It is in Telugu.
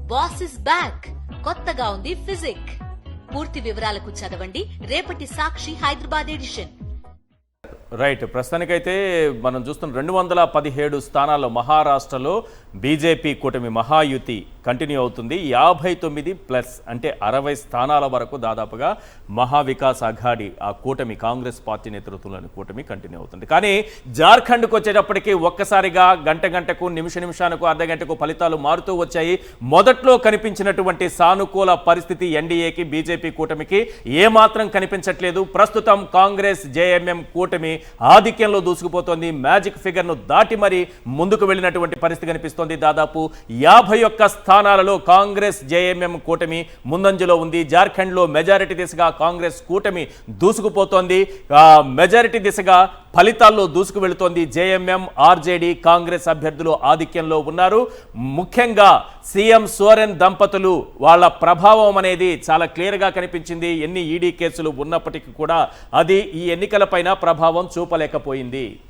Boss is back. కొత్తగా ఉంది ఫిజిక్. పూర్తి వివరాలకు చదవండి రేపటి సాక్షి హైదరాబాద్ ఎడిషన్. రైట్, ప్రస్తుతానికైతే మనం చూస్తున్న 217 స్థానాల్లో మహారాష్ట్రలో బీజేపీ కూటమి మహాయుతి కంటిన్యూ అవుతుంది. 59+ అంటే 60 స్థానాల వరకు దాదాపుగా మహావికాస్ అఘాడి ఆ కూటమి కాంగ్రెస్ పార్టీ నేతృత్వంలోని కూటమి కంటిన్యూ అవుతుంది. కానీ జార్ఖండ్కు వచ్చేటప్పటికి ఒక్కసారిగా గంటకు నిమిషానికి అర్ధగంటకు ఫలితాలు మారుతూ వచ్చాయి. మొదట్లో కనిపించినటువంటి సానుకూల పరిస్థితి ఎన్డీఏకి బీజేపీ కూటమికి ఏమాత్రం కనిపించట్లేదు. ప్రస్తుతం కాంగ్రెస్ జేఎంఎం కూటమి ఆధిక్యంలో దూసుకుపోతోంది. మ్యాజిక్ ఫిగర్ ను దాటి మరి ముందుకు వెళ్ళినటువంటి పరిస్థితి కనిపిస్తోంది. దాదాపు 51 స్థానాలలో కాంగ్రెస్ జేఎంఎం కూటమి ముందంజలో ఉంది. జార్ఖండ్ లో మెజారిటీ దిశగా కాంగ్రెస్ కూటమి దూసుకుపోతోంది. మెజారిటీ దిశగా ఫలితాల్లో దూసుకు వెళుతోంది. జేఎంఎం ఆర్జేడీ కాంగ్రెస్ అభ్యర్థులు ఆధిక్యంలో ఉన్నారు. ముఖ్యంగా సీఎం సోరెన్ దంపతులు వాళ్ళ ప్రభావం అనేది చాలా క్లియర్ గా కనిపించింది. ఎన్ని ఈడీ కేసులు ఉన్నప్పటికీ కూడా అది ఈ ఎన్నికలపైన ప్రభావం చూపలేకపోయింది.